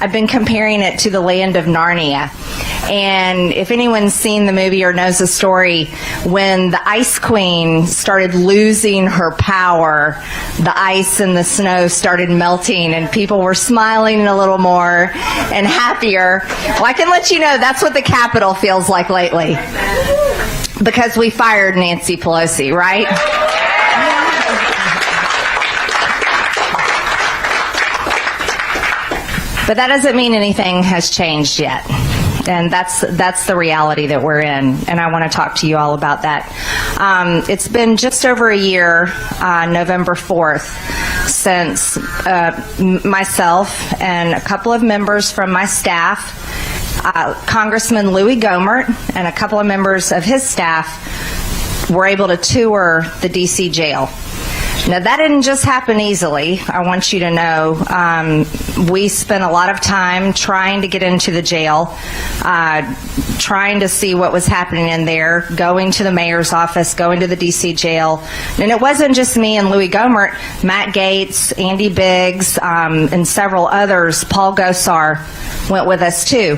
I've been comparing it to the land of Narnia. And if anyone's seen the movie or knows the story, when the Ice Queen started losing her power, the ice and the snow started melting and people were smiling a little more and happier. Well, I can let you know that's what the Capitol feels like lately. Because we fired Nancy Pelosi, right? But that doesn't mean anything has changed yet. And that's the reality that we're in, and I want to talk to you all about that. It's been just over a year, November 4th, since myself and a couple of members from my staff, Congressman Louis Gohmert and a couple of members of his staff were able to tour the D.C. jail. Now, that didn't just happen easily. I want you to know we spent a lot of time trying to get into the jail, trying to see what was happening in there, going to the mayor's office, going to the D.C. jail. And it wasn't just me and Louis Gohmert. Matt Gaetz, Andy Biggs, and several others, Paul Gosar, went with us too.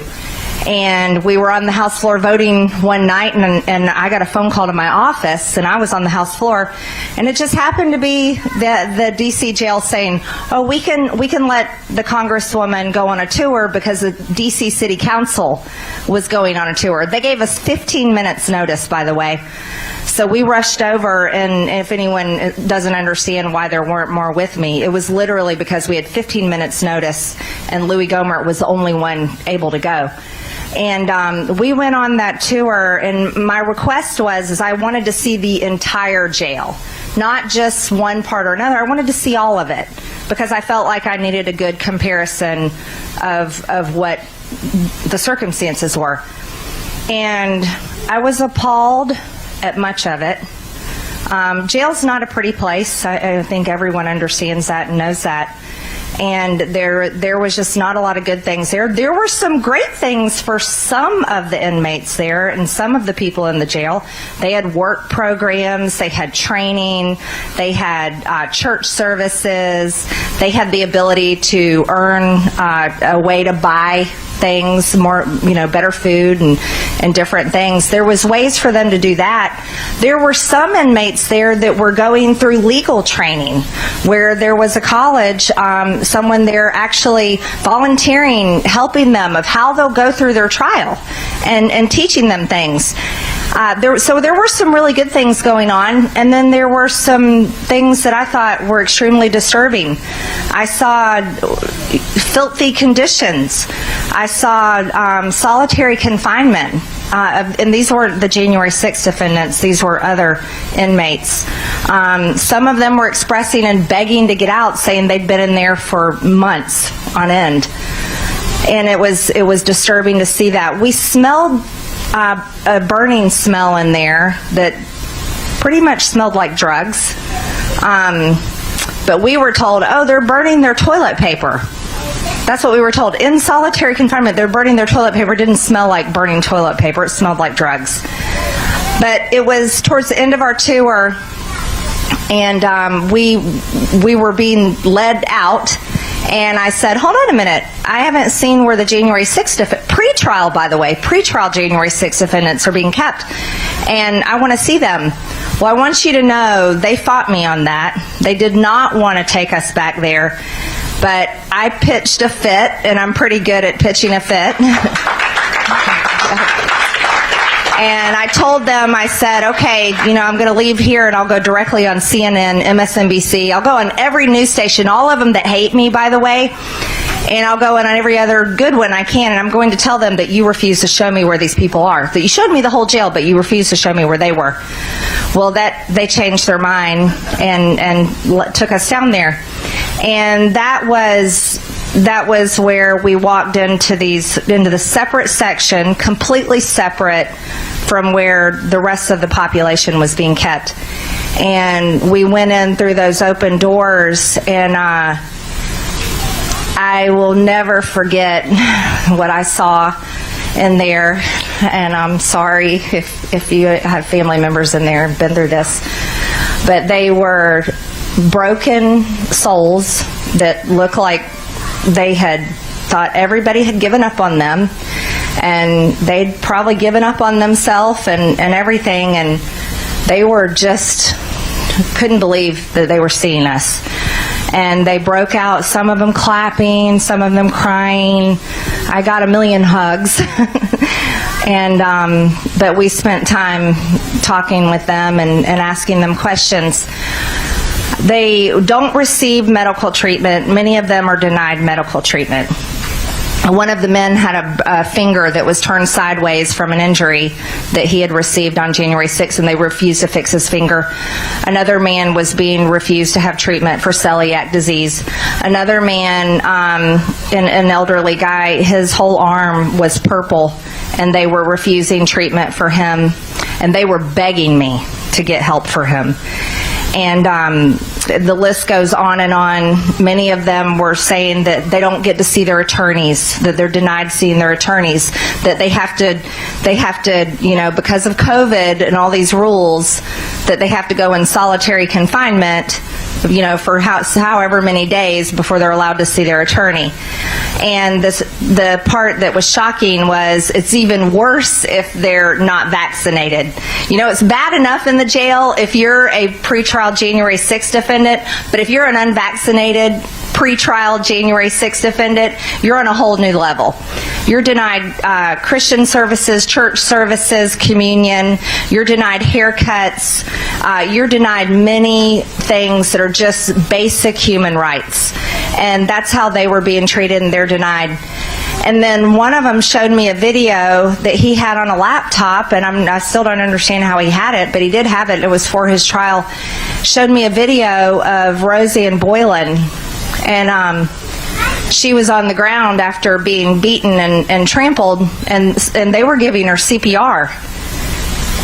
And we were on the House floor voting one night, and I got a phone call to my office, and I was on the House floor, and it just happened to be the D.C. jail saying, oh, we can let the Congresswoman go on a tour because the D.C. City Council was going on a tour. They gave us 15 minutes notice, by the way. So we rushed over, and if anyone doesn't understand why there weren't more with me, it was literally because we had 15 minutes notice, and Louis Gohmert was the only one able to go. And we went on that tour, and my request was I wanted to see the entire jail, not just one part or another. I wanted to see all of it because I felt like I needed a good comparison of what the circumstances were. And I was appalled at much of it. Jail's not a pretty place. I think everyone understands that and knows that. And there was just not a lot of good things there. There were some great things for some of the inmates there and some of the people in the jail. They had work programs, they had training, they had church services, they had the ability to earn a way to buy things, more, better food and different things. There was ways for them to do that. There were some inmates there that were going through legal training, where there was a college, someone there actually volunteering, helping them of how they'll go through their trial and teaching them things. So there were some really good things going on, and then there were some things that I thought were extremely disturbing. I saw filthy conditions. I saw solitary confinement. And these weren't the January 6 defendants. These were other inmates. Some of them were expressing and begging to get out, saying they'd been in there for months on end. And it was disturbing to see that. We smelled a burning smell in there that pretty much smelled like drugs. But we were told, oh, they're burning their toilet paper. That's what we were told. In solitary confinement, they're burning their toilet paper. It didn't smell like burning toilet paper. It smelled like drugs. But it was towards the end of our tour, and we were being led out. And I said, hold on a minute. I haven't seen where the January 6 pretrial, by the way, pretrial January 6 defendants are being kept. And I want to see them. Well, I want you to know they fought me on that. They did not want to take us back there. But I pitched a fit, and I'm pretty good at pitching a fit. And I told them, I said, okay, I'm going to leave here and I'll go directly on CNN, MSNBC. I'll go on every news station, all of them that hate me, by the way. And I'll go in on every other good one I can, and I'm going to tell them that you refuse to show me where these people are. That you showed me the whole jail, but you refused to show me where they were. Well, they changed their mind and took us down there. And that was where we walked into the separate section, completely separate from where the rest of the population was being kept. And we went in through those open doors, and I will never forget what I saw in there. And I'm sorry if you have family members in there and been through this. But they were broken souls that looked like they had thought everybody had given up on them, and they'd probably given up on themselves and everything, and they were just couldn't believe that they were seeing us. And they broke out, some of them clapping, some of them crying. I got a million hugs. But we spent time talking with them and asking them questions. They don't receive medical treatment. Many of them are denied medical treatment. One of the men had a finger that was turned sideways from an injury that he had received on January 6th, and they refused to fix his finger. Another man was being refused to have treatment for celiac disease. Another man, an elderly guy, his whole arm was purple, and they were refusing treatment for him, and they were begging me to get help for him. And the list goes on and on. Many of them were saying that they don't get to see their attorneys, that they're denied seeing their attorneys, that they have to, you know, because of COVID and all these rules, that they have to go in solitary confinement, you know, for however many days before they're allowed to see their attorney. And the part that was shocking was it's even worse if they're not vaccinated. You know, it's bad enough in the jail if you're a pretrial January 6 defendant, but if you're an unvaccinated pretrial January 6 defendant, you're on a whole new level. You're denied Christian services, church services, communion. You're denied haircuts. You're denied many things that are just basic human rights. And that's how they were being treated, and they're denied. And then one of them showed me a video that he had on a laptop, and I still don't understand how he had it, but he did have it. It was for his trial. Showed me a video of Rosie and Boylan, and she was on the ground after being beaten and trampled, and they were giving her CPR.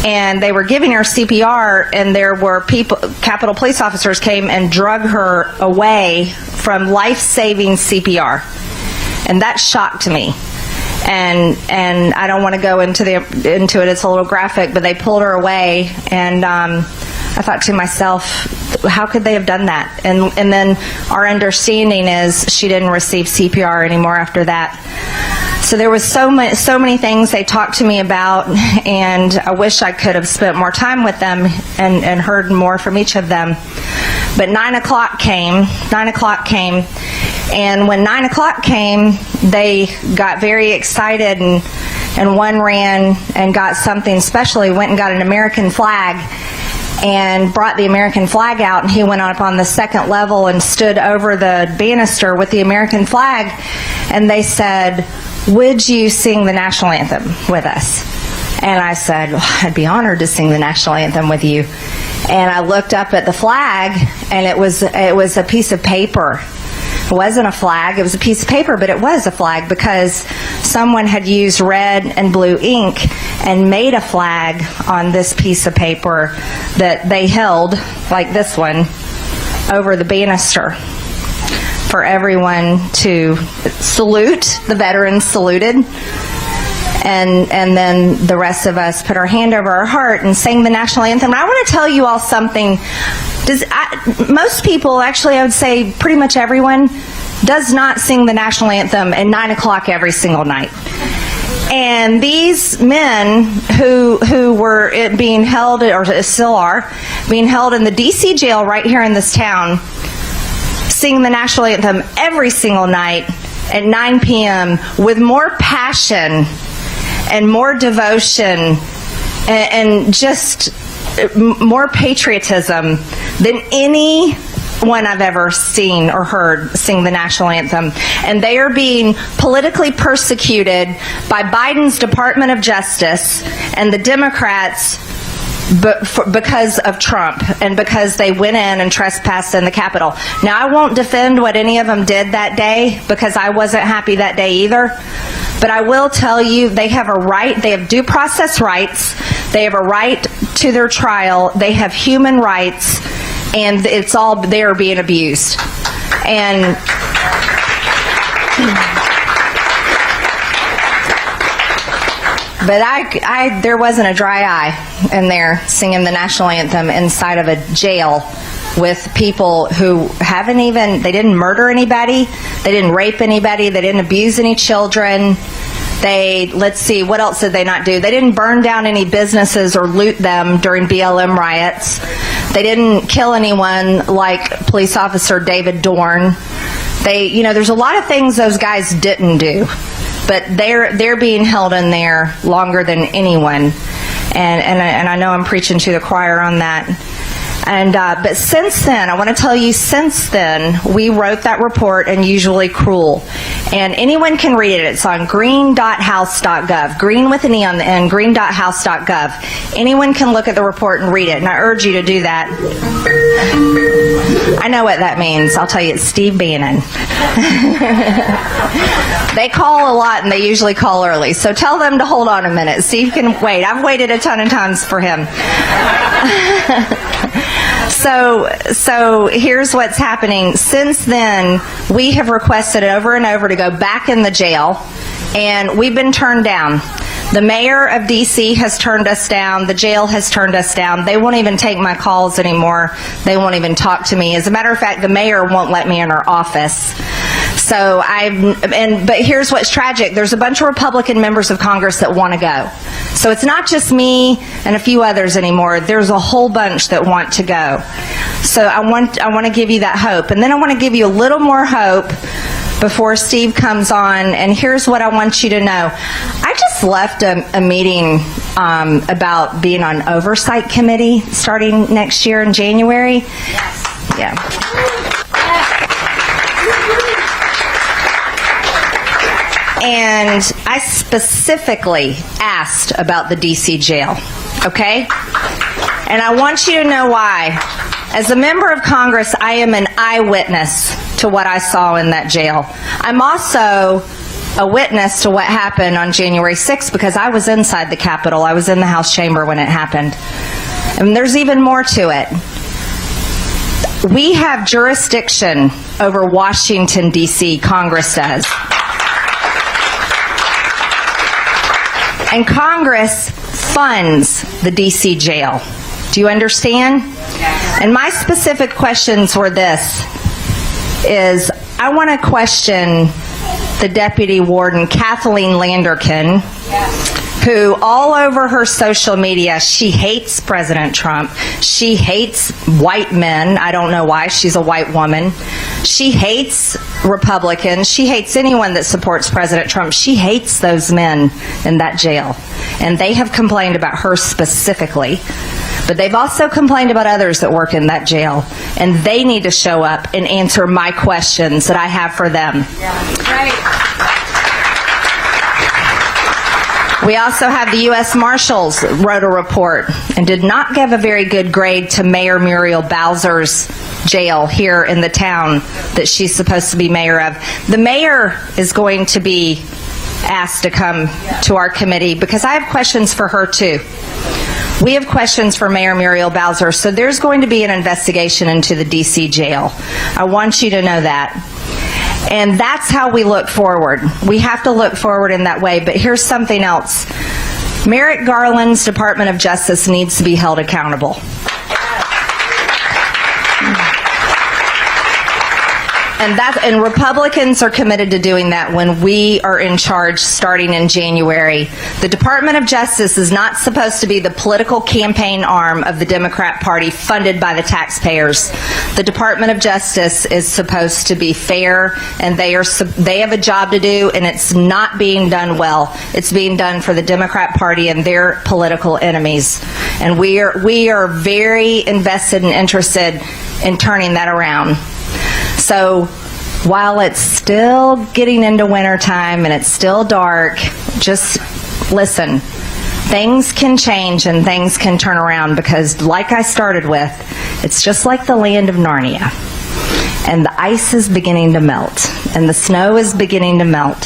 And they were giving her CPR, and there were people, Capitol police officers came and drug her away from life-saving CPR. And that shocked me. And I don't want to go into it, it's a little graphic, but they pulled her away, and I thought to myself, how could they have done that? And then our understanding is she didn't receive CPR anymore after that. So there was so many things they talked to me about, and I wish I could have spent more time with them and heard more from each of them. But 9 o'clock came, and when 9 o'clock came, they got very excited, and one ran and got something special. He went and got an American flag and brought the American flag out, and he went up on the second level and stood over the banister with the American flag, and they said, "Would you sing the national anthem with us?" And I said, well, I'd be honored to sing the national anthem with you. And I looked up at the flag, and it was a piece of paper. It wasn't a flag, it was a piece of paper, but it was a flag because someone had used red and blue ink and made a flag on this piece of paper that they held, like this one, over the banister for everyone to salute. The veterans saluted, and then the rest of us put our hand over our heart and sang the national anthem. And I want to tell you all something. Most people, actually I would say pretty much everyone, does not sing the national anthem at 9 o'clock every single night. And these men who were being held, or still are, being held in the D.C. jail right here in this town, sing the national anthem every single night at 9 p.m. with more passion and more devotion and just more patriotism than anyone I've ever seen or heard sing the national anthem. And they are being politically persecuted by Biden's Department of Justice and the Democrats because of Trump and because they went in and trespassed in the Capitol. Now, I won't defend what any of them did that day because I wasn't happy that day either. But I will tell you, they have a right, they have due process rights, they have a right to their trial, they have human rights, and it's all, they are being abused. And But there wasn't a dry eye in there singing the national anthem inside of a jail with people who they didn't murder anybody, they didn't rape anybody, they didn't abuse any children. Let's see, what else did they not do? They didn't burn down any businesses or loot them during BLM riots. They didn't kill anyone like police officer David Dorn. There's a lot of things those guys didn't do, but they're being held in there longer than anyone. And I know I'm preaching to the choir on that. But since then, I want to tell you, since then, we wrote that report, Unusually Cruel. And anyone can read it. It's on green.house.gov. Green with an E on the end, green.house.gov. Anyone can look at the report and read it, and I urge you to do that. I know what that means. I'll tell you, it's Steve Bannon. They call a lot, and they usually call early. So tell them to hold on a minute. Steve can wait. I've waited a ton of times for him. So here's what's happening. Since then, we have requested over and over to go back in the jail, and we've been turned down. The mayor of D.C. has turned us down. The jail has turned us down. They won't even take my calls anymore. They won't even talk to me. As a matter of fact, the mayor won't let me in her office. But here's what's tragic. There's a bunch of Republican members of Congress that want to go. So it's not just me and a few others anymore. There's a whole bunch that want to go. So I want to give you that hope. And then I want to give you a little more hope before Steve comes on. And here's what I want you to know. I just left a meeting about being on oversight committee starting next year in January. Yes. Yeah. And I specifically asked about the D.C. jail, okay? And I want you to know why. As a member of Congress, I am an eyewitness to what I saw in that jail. I'm also a witness to what happened on January 6th because I was inside the Capitol. I was in the House chamber when it happened. And there's even more to it. We have jurisdiction over Washington, D.C., Congress does. And Congress funds the D.C. jail. Do you understand? Yes. And my specific questions were I want to question the Deputy Warden, Kathleen Landerkin, who all over her social media, she hates President Trump. She hates white men. I don't know why. She's a white woman. She hates Republicans. She hates anyone that supports President Trump. She hates those men in that jail. And they have complained about her specifically. But they've also complained about others that work in that jail. And they need to show up and answer my questions that I have for them. Yeah. Right. We also have the U.S. Marshals wrote a report and did not give a very good grade to Mayor Muriel Bowser's jail here in the town that she's supposed to be mayor of. The mayor is going to be asked to come to our committee because I have questions for her too. We have questions for Mayor Muriel Bowser, so there's going to be an investigation into the D.C. jail. I want you to know that. And that's how we look forward. We have to look forward in that way. But here's something else. Merrick Garland's Department of Justice needs to be held accountable. And Republicans are committed to doing that when we are in charge starting in January. The Department of Justice is not supposed to be the political campaign arm of the Democrat Party funded by the taxpayers. The Department of Justice is supposed to be fair, and they have a job to do, and it's not being done well. It's being done for the Democrat Party and their political enemies. And we are very invested and interested in turning that around. So while it's still getting into wintertime and it's still dark, just listen. Things can change and things can turn around because, like I started with, it's just like the land of Narnia. And the ice is beginning to melt and the snow is beginning to melt.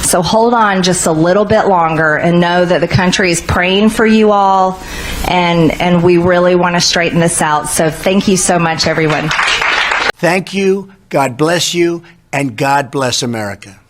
So hold on just a little bit longer and know that the country is praying for you all, and we really want to straighten this out. So thank you so much, everyone. Thank you. God bless you, and God bless America.